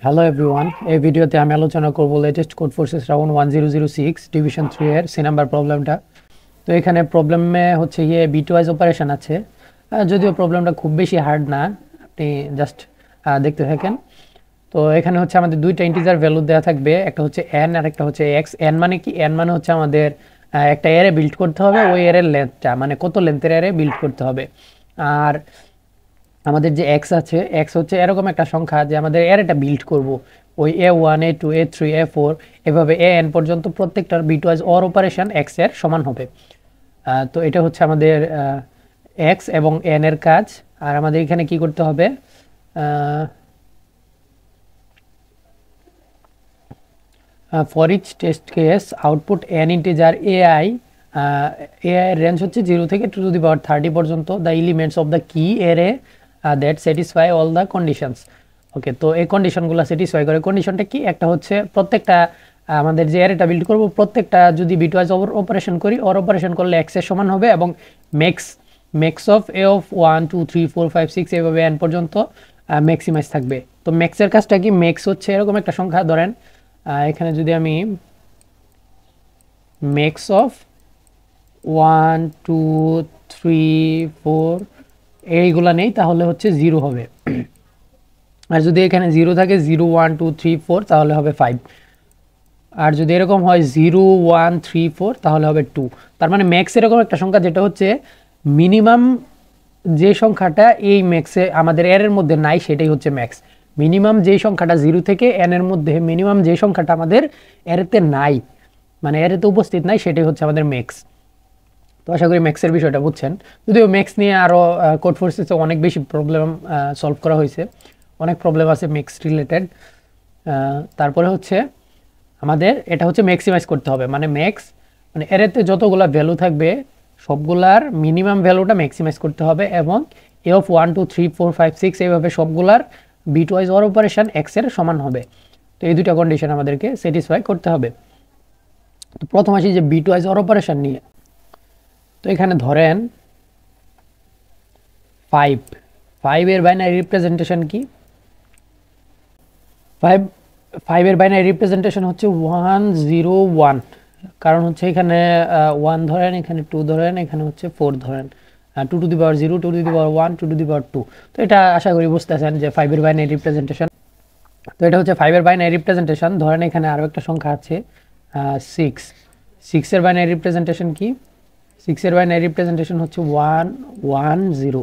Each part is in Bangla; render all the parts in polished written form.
হ্যালো এভরিওয়ান, এই ভিডিওতে আমি আলোচনা করব latest code forces round 1006 division 3 এর সি নাম্বার প্রবলেমটা। তো এখানে প্রবলেমে হচ্ছে গিয়ে বিট ওয়াইজ অপারেশন আছে। যদিও প্রবলেমটা খুব বেশি হার্ড না, আপনি জাস্ট দেখতে থাকেন। তো এখানে হচ্ছে আমাদের দুইটা ইন্টিজার ভ্যালু দেওয়া থাকবে, একটা হচ্ছে এন আর একটা হচ্ছে এক্স। এন মানে কি? এন মানে হচ্ছে আমাদের একটা এরে বিল্ড করতে হবে, ওই এরের লেন্থটা মানে কত লেন্থের এরে বিল্ড করতে হবে। আর আমাদের যে এক্স আছে, এক্স হচ্ছে এরকম একটা সংখ্যা যে আমাদের অ্যারেটা বিল্ড করব, ওই A1 A2 A3 A4 এভাবে AN পর্যন্ত প্রত্যেকটার বিটওয়াইজ অর অপারেশন এক্স এর সমান হবে। তো এটা হচ্ছে আমাদের এক্স এবং এন এর কাজ। আর আমাদের এখানে কি করতে হবে, for each test case output N integer A I এর রেঞ্জ হচ্ছে 0 থেকে 2 to the power 30 পর্যন্ত the elements of the key array that satisfy all the conditions. Okay, তো এই কন্ডিশনগুলো স্যাটিসফাই করে। কন্ডিশনটা কি? একটা হচ্ছে প্রত্যেকটা আমাদের যে এরেটা বিল্ড করব প্রত্যেকটা যদি বিটওয়াইজ অপারেশন করি, অর অপারেশন করলে এক্স এর সমান হবে এবং ম্যাক্স অফ এ অফ 1 2 3 4 5 6 এভাবে এন পর্যন্ত ম্যাক্সিমাইজ থাকবে। তো ম্যাক্সের কাজটা কি? ম্যাক্স হচ্ছে এরকম একটা সংখ্যা, ধরেন এখানে যদি আমি ম্যাক্স অফ 1 2 3 4 এইগুলা নেই, তাহলে হচ্ছে 0 হবে। আর যদি এখানে 0 থাকে 0 1 2 3 4 তাহলে হবে 5। আর যদি এরকম হয় 0 1 3 4 তাহলে হবে 2। তার মানে ম্যাক্স এরকম একটা সংখ্যা যেটা হচ্ছে মিনিমাম যে সংখ্যাটা এই ম্যাক্সে আমাদের এর মধ্যে নাই সেটাই হচ্ছে ম্যাক্স। মিনিমাম যে সংখ্যাটা 0 থেকে n এর মধ্যে মিনিমাম যে সংখ্যাটা আমাদের এরতে নাই, মানে এরতে উপস্থিত নাই, সেটাই হচ্ছে আমাদের ম্যাক্স। তো আশা করি ম্যাক্সের বিষয়টা বুঝছেন। যদিও ম্যাক্স নিয়ে আরও কোড ফোর্সেসে অনেক বেশি প্রবলেম সলভ করা হয়েছে, অনেক প্রবলেম আছে ম্যাক্স রিলেটেড। তারপরে হচ্ছে আমাদের এটা হচ্ছে ম্যাক্সিমাইজ করতে হবে, মানে ম্যাক্স মানে এরেতে যতগুলা ভ্যালু থাকবে সবগুলার মিনিমাম ভ্যালুটা ম্যাক্সিমাইজ করতে হবে এবং এ অফ 1 2 3 4 5 6 এইভাবে সবগুলার bitwise or operation x এর সমান হবে। তো এই দুইটা কন্ডিশন আমাদেরকে স্যাটিসফাই করতে হবে। তো প্রথম আসি যে বিট ওয়াইজ অর অপারেশন নিয়ে। তো এখানে ধরেন 5 এর বাইনারি রিপ্রেজেন্টেশন কি? 5 এর বাইনারি রিপ্রেজেন্টেশন হচ্ছে 1 0 1। কারণ হচ্ছে এখানে 1 ধরেন, এখানে 2 ধরেন, এখানে হচ্ছে 4 ধরেন, 2 to the power 0 2 to the power 1 2 to the power 2। তো এটা আশা করি বুঝতেছেন যে 5 এর বাইনারি রিপ্রেজেন্টেশন। তো এটা হচ্ছে 5 এর বাইনারি রিপ্রেজেন্টেশন। ধরেন এখানে আরও একটা সংখ্যা আছে 6 এর বাইনারি রিপ্রেজেন্টেশন কি? 6 এর বাইনারি রিপ্রেজেন্টেশন হচ্ছে 1 1 0।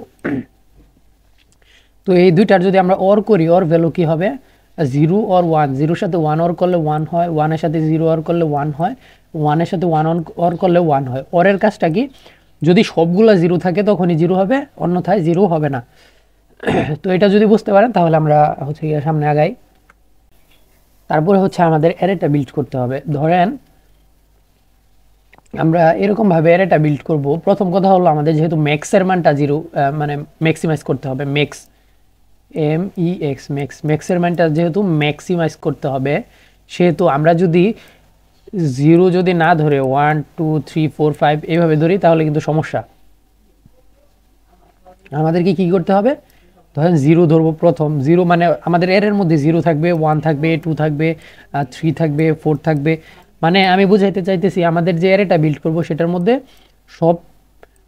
তো এই দুইটার যদি আমরা অর করি, অর ভ্যালু কি হবে? 0 or 1, 0-র সাথে 1 অর করলে 1 হয়, 1-এর সাথে 0 অর করলে 1 হয়, 1-এর সাথে 1 অর করলে 1 হয়। অরের কাজটা কি? যদি সবগুলা 0 থাকে তখনই 0 হবে, অন্যথায় 0 হবে না। তো এটা যদি বুঝতে পারেন তাহলে আমরা হচ্ছে গিয়ে সামনে আগাই। তারপরে হচ্ছে আমাদের অ্যারেটা বিল্ড করতে হবে। ধরেন আমরা এরকমভাবে অ্যারেটা বিল্ড করব। প্রথম কথা হলো আমাদের যেহেতু ম্যাক্সের মানটা 0, মানে ম্যাক্সিমাইজ করতে হবে। ম্যাক্সের মানটা যেহেতু ম্যাক্সিমাইজ করতে হবে, সেহেতু আমরা যদি 0 যদি না ধরে 1 2 3 4 5 এইভাবে ধরি তাহলে কিন্তু সমস্যা। আমাদেরকে কি করতে হবে? ধরেন 0 ধরবো প্রথম। 0 মানে আমাদের এর মধ্যে 0 থাকবে, 1 থাকবে, 2 থাকবে, 3 থাকবে, 4 থাকবে। মানে আমি বুঝাইতে চাইতেছি আমাদের যে অ্যারেটা বিল্ড করব সেটার মধ্যে সব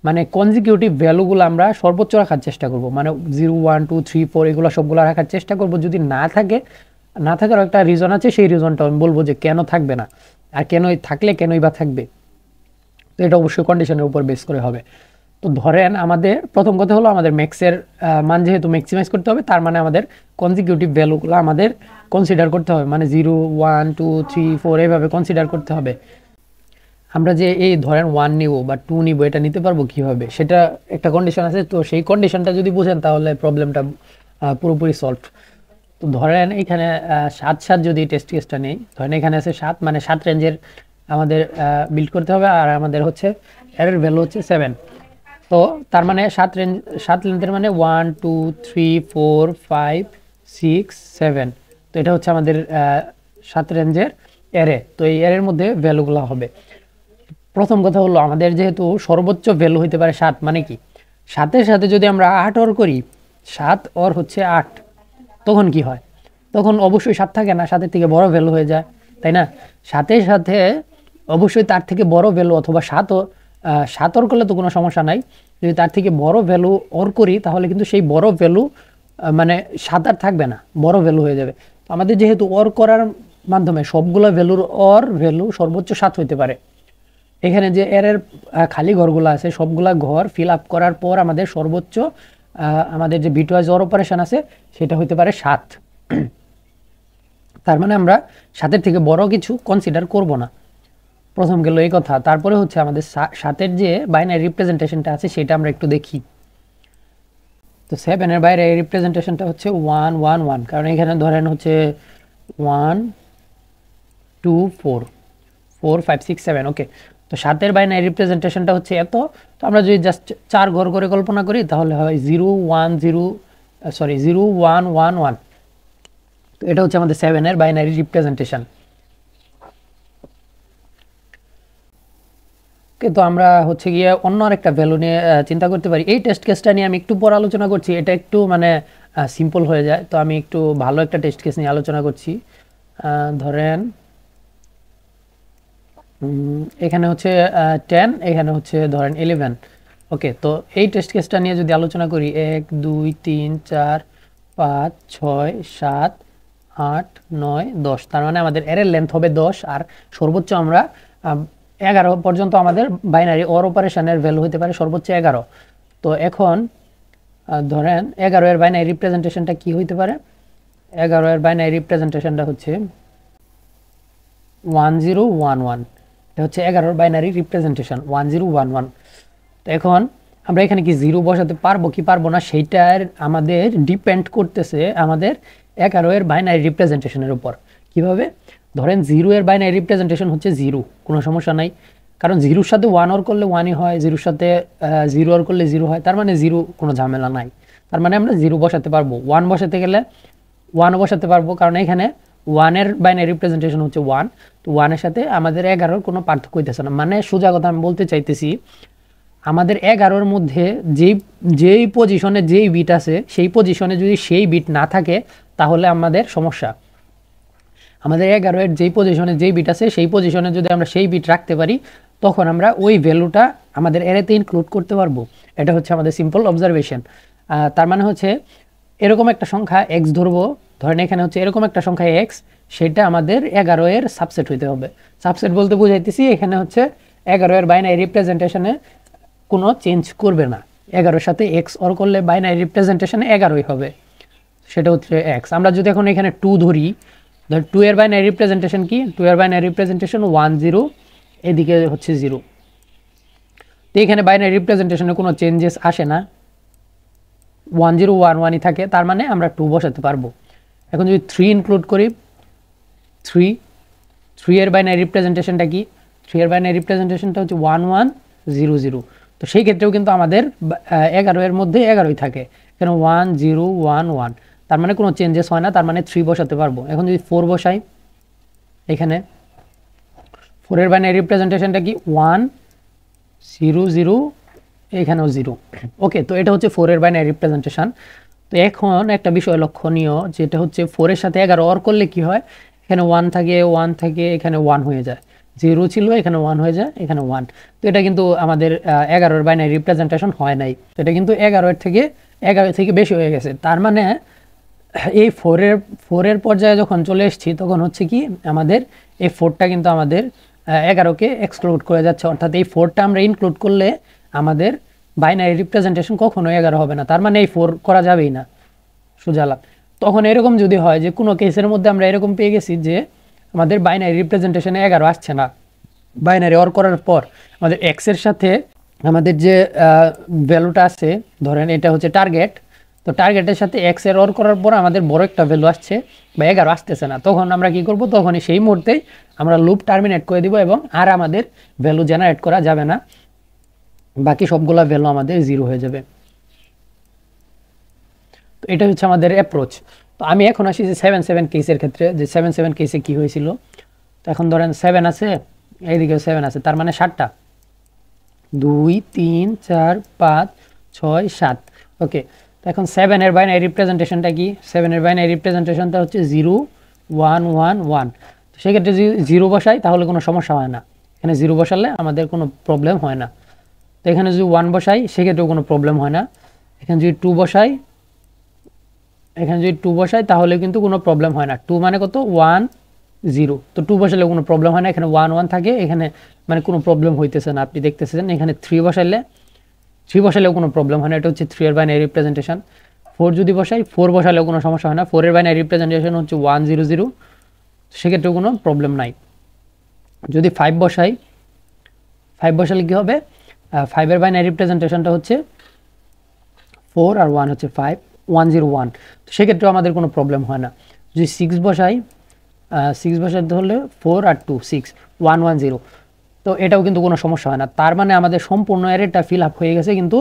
মানে কনজিকিউটিভ ভ্যালুগুলো আমরা সর্বোচ্চ রাখার চেষ্টা করব, মানে 0 1 2 3 4 এগুলো সবগুলো রাখার চেষ্টা করব। যদি না থাকে, না থাকার একটা রিজন আছে, সেই রিজনটা আমি বলবো যে কেন থাকবে না আর কেনই থাকলে কেনই বা থাকবে। তো এটা অবশ্যই কন্ডিশনের উপর বেস করে হবে। তো ধরেন আমাদের প্রথম কথা হলো আমাদের ম্যাক্সের মান যেহেতু ম্যাক্সিমাইজ করতে হবে, তার মানে আমাদের কনজিকিউটিভ ভ্যালুগুলো আমাদের কনসিডার করতে হবে, মানে 0 1 2 3 4 এইভাবে কনসিডার করতে হবে। আমরা যে এই ধরেন 1 নিব বা 2 নিব, এটা নিতে পারবো কীভাবে, সেটা একটা কন্ডিশন আছে। তো সেই কন্ডিশনটা যদি বুঝেন তাহলে প্রবলেমটা পুরোপুরি সলভ। তো ধরেন এখানে 7 যদি টেস্ট কেসটা নেই, ধরেন এখানে আছে 7, মানে 7 রেঞ্জের আমাদের বিল্ড করতে হবে। আর আমাদের হচ্ছে এর ভ্যালু হচ্ছে 7। তো তার মানে 7 লেন্থের মানে 1 2 3 4 5 6 7। তো এটা হচ্ছে আমাদের 7 রেঞ্জের অ্যারে। তো এই অ্যারের মধ্যে ভ্যালুগুলো হবে। প্রথম কথা হলো আমাদের যেহেতু সর্বোচ্চ ভ্যালু হইতে পারে 7, মানে কি 7-এর সাথে যদি আমরা 8 অর করি, 7 অর হচ্ছে 8, তখন কি হয়? তখন অবশ্যই 7 থাকে না, 7-এর থেকে বড় ভ্যালু হয়ে যায়, তাই না? 7-এর সাথে অবশ্যই তার থেকে বড় ভ্যালু অথবা 7 ওর করলে তো কোনো সমস্যা নাই। যদি তার থেকে বড় ভ্যালু ওর করি তাহলে কিন্তু সেই বড় ভ্যালু মানে 7 আর থাকবে না, বড় ভ্যালু হয়ে যাবে। তো আমাদের যেহেতু ওর করার মাধ্যমে সবগুলো ভ্যালুর ওর ভ্যালু সর্বোচ্চ 7 হতে পারে। এখানে যে এর খালি ঘরগুলো আছে সবগুলা ঘর ফিল আপ করার পর আমাদের সর্বোচ্চ আমাদের যে বিটওয়াইজ ওর অপারেশন আছে সেটা হতে পারে 7। তার মানে আমরা 7-এর থেকে বড় কিছু কনসিডার করব না। প্রথম গেল এই কথা। তারপরে হচ্ছে আমাদের 7-এর যে বাইনারি রিপ্রেজেন্টেশনটা আছে সেটা আমরা একটু দেখি। তো 7-এর বাইরে এই রিপ্রেজেন্টেশনটা হচ্ছে 1 1 1, কারণ এখানে ধরেন হচ্ছে 1 2 4 4 5 6 7। ওকে, তো 7-এর বাইনারি রিপ্রেজেন্টেশনটা হচ্ছে এত। তো আমরা যদি জাস্ট 4 ঘর করে কল্পনা করি তাহলে হয় 0 1 0 0 1 1 1। তো এটা হচ্ছে আমাদের 7-এর বাইনারি রিপ্রেজেন্টেশন। ওকে, তো আমরা হচ্ছে গিয়ে অন্য আরেকটা ভ্যালু নিয়ে চিন্তা করতে পারি। এই টেস্ট কেসটা নিয়ে আমি একটু পর আলোচনা করছি, এটা একটু মানে সিম্পল হয়ে যায়। তো আমি একটু ভালো একটা টেস্ট কেস নিয়ে আলোচনা করছি। ধরেন এখানে হচ্ছে 10, এখানে হচ্ছে ধরেন 11। ওকে, তো এই টেস্ট কেসটা নিয়ে যদি আলোচনা করি 1 2 3 4 5 6 7 8 9 10, তার মানে আমাদের এর লেন্থ হবে 10 আর সর্বোচ্চ আমরা 11 পর্যন্ত আমাদের বাইনারি অর অপারেশনের ভ্যালু হতে পারে সর্বোচ্চ 11। তো এখন ধরেন 11 এর বাইনারি রিপ্রেজেন্টেশনটা কি হইতে পারে? 11 এর বাইনারি রিপ্রেজেন্টেশনটা হচ্ছে 1011। এটা হচ্ছে 11 বাইনারি রিপ্রেজেন্টেশন 1011। তো এখন আমরা এখানে কি 0 বসাতে পারবো কি পারবো না সেইটার আমাদের ডিপেন্ড করতেছে আমাদের 11 এর বাইনারি রিপ্রেজেন্টেশনের উপর। কিভাবে? ধরেন 0 এর বাইনারি রিপ্রেজেন্টেশন হচ্ছে 0, কোনো সমস্যা নাই, কারণ 0-র সাথে 1 অর করলে 1ই হয়, 0-র সাথে 0 অর করলে 0 হয়, তার মানে 0 কোনো ঝামেলা নাই। তার মানে আমরা 0 বসাতে পারবো। 1 বসাতে গেলে 1 বসাতে পারবো, কারণ এখানে 1 এর বাইনারি রিপ্রেজেন্টেশন হচ্ছে 1। তো 1 এর সাথে আমাদের 11-র কোনো পার্থক্য হইতেছে না। মানে সোজা কথা আমি বলতে চাইতেছি আমাদের 11-র মধ্যে যেই পজিশনে যেই বিট আছে সেই পজিশনে যদি সেই বিট না থাকে তাহলে আমাদের সমস্যা। আমাদের 11 এর যেই পজিশনে যেই বিট আছে সেই পজিশনে যদি আমরা সেই বিট রাখতে পারি তখন আমরা ওই ভ্যালুটা আমাদের অ্যারেতে ইনক্লুড করতে পারবো। এটা হচ্ছে আমাদের সিম্পল অবজারভেশন। তার মানে হচ্ছে এরকম একটা সংখ্যা x ধরবো, ধরেন এখানে হচ্ছে এরকম একটা সংখ্যা x, সেটা আমাদের 11 এর সাবসেট হইতে হবে। সাবসেট বলতে বুঝাইতেছি এখানে হচ্ছে 11 এর বাইনারি রিপ্রেজেন্টেশনে কোনো চেঞ্জ করবে না। 11-এর সাথে x অর করলে বাইনারি রিপ্রেজেন্টেশনে 11ই হবে, সেটা হচ্ছে x। আমরা যদি এখন এখানে 2 ধরি, ধর 2 এর বাইনারি রিপ্রেজেন্টেশন কি? 2 এর বাইনারি রিপ্রেজেন্টেশন 1 0, এদিকে হচ্ছে 0। তো এখানে বাইনারি রিপ্রেজেন্টেশনে কোনো চেঞ্জেস আসে না, 1 0 1 1ই থাকে, তার মানে আমরা 2 বসাতে পারবো। এখন যদি 3 ইনক্লুড করি, 3 এর বাইনারি রিপ্রেজেন্টেশনটা কি? 3 এর বাইনারি রিপ্রেজেন্টেশনটা হচ্ছে 1 1 0 0। তো সেই ক্ষেত্রেও কিন্তু আমাদের 11 এর মধ্যে 11ই থাকে, এখানে 1 0 1 1, তার মানে কোনো চেঞ্জেস হয় না, তার মানে 3 বসাতে পারবো। এখন যদি 4 বসাই, এখানে 4 এর বাইনারি রিপ্রেজেন্টেশনটা কি? 1 0 0, এখানেও 0। ওকে, তো এটা হচ্ছে 4 এর বাইনারি রিপ্রেজেন্টেশন। তো এখন একটা বিষয় লক্ষণীয়, যেটা হচ্ছে 4 এর সাথে 11 অর করলে কি হয়? এখানে 1 থাকে, 1 থাকে, এখানে 1 হয়ে যায়, 0 ছিল এখানে 1 হয়ে যায়, এখানে 1। তো এটা কিন্তু আমাদের 11 এর বাইনারি রিপ্রেজেন্টেশন হয় নাই। তো এটা কিন্তু 11 থেকে বেশি হয়ে গেছে। তার মানে এই 4 এর পর্যায়ে যখন চলে এসেছি তখন হচ্ছে কি আমাদের এই 4টা কিন্তু আমাদের 11কে এক্সক্লুড করে যাচ্ছে, অর্থাৎ এই 4টা আমরা ইনক্লুড করলে আমাদের বাইনারি রিপ্রেজেন্টেশন কখনো 11 হবে না, তার মানে এই 4 করা যাবেই না, সোজা লাভ। তখন এরকম যদি হয় যে কোনো কেসের মধ্যে আমরা এরকম পেয়ে গেছি যে আমাদের বাইনারি রিপ্রেজেন্টেশনে 11 আসছে না, বাইনারি অর করার পর আমাদের x এর সাথে আমাদের যে ভ্যালুটা আছে, ধরেন এটা হচ্ছে টার্গেট, তো টার্গেটের সাথে x এর অর করার পর আমাদের বড় একটা ভ্যালু আসছে বা 11 আসতেছে না, তখন আমরা কি করব? তখনই সেই মুহূর্তেই আমরা লুপ টার্মিনেট করে দিব এবং আর আমাদের ভ্যালু জেনারেট করা যাবে না, বাকি সবগুলা ভ্যালু আমাদের 0 হয়ে যাবে। তো এটা হচ্ছে আমাদের অ্যাপ্রোচ। তো আমি এখন আসি যে 7 কেসের ক্ষেত্রে, যে 7 কেসে কি হয়েছিল। তো এখন ধরেন 7 আছে, এইদিকে 7 আছে, তার মানে 7টা, 2 3 4 5 6 7। ওকে, তো এখন 7 এর বাইনারি রিপ্রেজেন্টেশনটা কি? 7 এর বাইনারি রিপ্রেজেন্টেশনটা হচ্ছে 0 1 1 1। তো সেক্ষেত্রে যদি 0 বসাই তাহলে কোনো সমস্যা হয় না, এখানে 0 বসালে আমাদের কোনো প্রবলেম হয় না। তো এখানে যদি 1 বসাই সেক্ষেত্রেও কোনো প্রবলেম হয় না। এখানে যদি 2 বসাই, তাহলে কিন্তু কোনো প্রবলেম হয় না। 2 মানে কত? 1 0। তো 2 বসালে কোনো প্রবলেম হয় না, এখানে 1 1 থাকে, এখানে মানে কোনো প্রবলেম হইতেছে না, আপনি দেখতেছেন। এখানে 3 বসালেও কোনো প্রবলেম হয় না, এটা হচ্ছে 3 এর বাইনারি রিপ্রেজেন্টেশন। 4 যদি বসাই, 4 বসালেও কোনো সমস্যা হয় না, 4 এর বাইনারি রিপ্রেজেন্টেশন হচ্ছে 1 0 0, সেক্ষেত্রেও কোনো প্রবলেম নাই। যদি 5 বসাই, 5 বসালে কী হবে? 5 এর বাইনারি রিপ্রেজেন্টেশনটা হচ্ছে 4 আর 1 হচ্ছে 5 1 0 1, তো সেক্ষেত্রেও আমাদের কোনো প্রবলেম হয় না। যদি 6 বসাই, 6 বসাতে হলে 4 আর 2 6 1 1 0, তো এটাও কিন্তু কোনো সমস্যা হয় না। তার মানে আমাদের সম্পূর্ণ অ্যারেটা ফিল আপ হয়ে গেছে, কিন্তু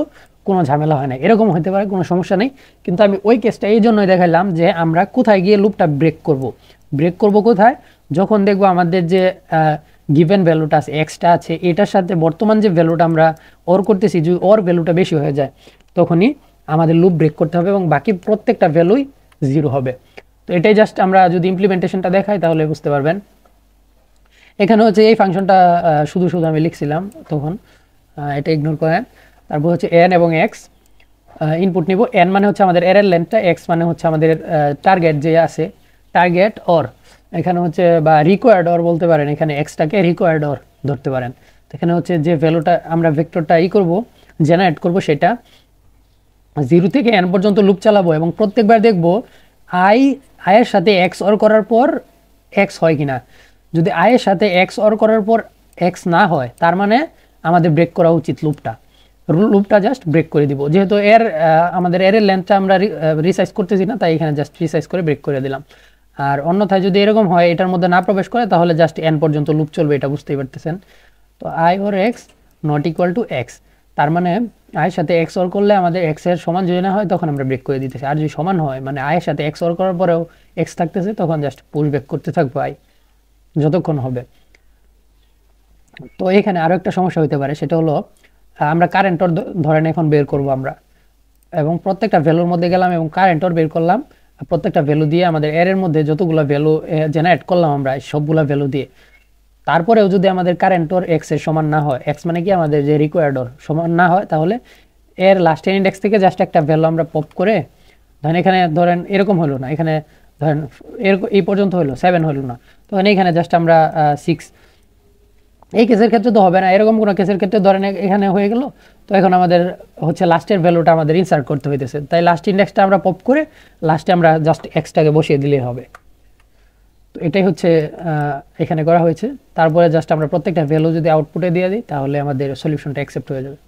কোনো ঝামেলা হয় না। এরকম হতে পারে, কোনো সমস্যা নেই, কিন্তু আমি ওই কেসটা এই জন্যই দেখালাম যে আমরা কোথায় গিয়ে লুপটা ব্রেক করব কোথায়? যখন দেখবো আমাদের যে গিভেন ভ্যালুটা আছে, এক্সটা আছে, এটার সাথে বর্তমান যে ভ্যালুটা আমরা অর করতেছি, যদি অর ভ্যালুটা বেশি হয়ে যায় তখনই আমাদের লুপ ব্রেক করতে হবে এবং বাকি প্রত্যেকটা ভ্যালুই 0 হবে। তো এটাই জাস্ট আমরা যদি ইমপ্লিমেন্টেশনটা দেখাই তাহলে বুঝতে পারবেন। এখানে হচ্ছে এই ফাংশনটা শুধু আমি লিখছিলাম তখন, এটা ইগনোর করেন। তারপর হচ্ছে এন এবং এক্স ইনপুট নিব। এন মানে হচ্ছে আমাদের এর লেন্থটা, এক্স মানে হচ্ছে আমাদের টার্গেট যে আছে, টার্গেট অর এখানে হচ্ছে, বা রিকোয়ার্ড অর বলতে পারেন, এখানে এক্সটাকে রিকোয়ার্ড অর ধরতে পারেন। এখানে হচ্ছে যে ভ্যালুটা আমরা ভেক্টরটা করব, জেনারেট করব, সেটা 0 থেকে n পর্যন্ত লুপ চালাবো এবং প্রত্যেকবার দেখব আয়ের সাথে এক্স অর করার পর এক্স হয় কিনা। যদি আয়ের সাথে এক্স অর করার পর এক্স না হয়, তার মানে আমাদের ব্রেক করা উচিত লুপটা জাস্ট ব্রেক করে দিব। যেহেতু আমাদের এর লেন্থটা আমরা রিসাইজ করতেছি না, তাই এখানে জাস্ট রিসাইজ করে ব্রেক করে দিলাম। আর অন্যথায় যদি এরকম হয়, এটার মধ্যে না প্রবেশ করে, তাহলে জাস্ট n পর্যন্ত লুপ চলবে, এটা বুঝতেই পারতেছেন। তো I or x not equal to x, তার মানে আয়ের সাথে এক্স অর করলে আমাদের এক্স এর সমান যদি না হয় তখন আমরা ব্রেক করে দিতেছি। আর যদি সমান হয়, মানে আয়ের সাথে এক্স অর করার পরেও এক্স থাকতেছে, তখন জাস্ট পুশ ব্যাক করতে থাকবো আই যতক্ষণ হবে। তো এখানে আরও একটা সমস্যা হতে পারে, সেটা হলো আমরা কারেন্টর ধরেন এখন বের করব আমরা, এবং প্রত্যেকটা ভ্যালুর মধ্যে গেলাম এবং কারেন্টর বের করলাম। প্রত্যেকটা ভ্যালু দিয়ে আমাদের এর মধ্যে যতগুলো ভ্যালু জেনারেট করলাম আমরা, সবগুলো ভ্যালু দিয়ে, তারপরেও যদি আমাদের কারেন্টর এক্স এর সমান না হয়, এক্স মানে কি আমাদের যে রিকোয়ার্ডর সমান না হয়, তাহলে এর লাস্টের ইন্ডেক্স থেকে জাস্ট একটা ভ্যালু আমরা পপ করে, ধরেন এখানে ধরেন এরকম হলো না, এখানে ধরেন এই পর্যন্ত হলো 7 হলো না, তখন এখানে জাস্ট আমরা 6, এই কেসের ক্ষেত্রে তো হবে না, এরকম কোনো কেসের ক্ষেত্রে ধরেন এখানে হয়ে গেল, তো এখন আমাদের হচ্ছে লাস্টের ভ্যালুটা আমাদের ইনসার্ট করতে হইতেছে, তাই লাস্ট ইন্ডেক্সটা আমরা পপ করে লাস্টে আমরা জাস্ট এক্সটাকে বসিয়ে দিলেই হবে। তো এটাই হচ্ছে এখানে করা হয়েছে। তারপরে জাস্ট আমরা প্রত্যেকটা ভ্যালু যদি আউটপুটে দিয়ে দিই, তাহলে আমাদের সলিউশনটা অ্যাকসেপ্ট হয়ে যাবে।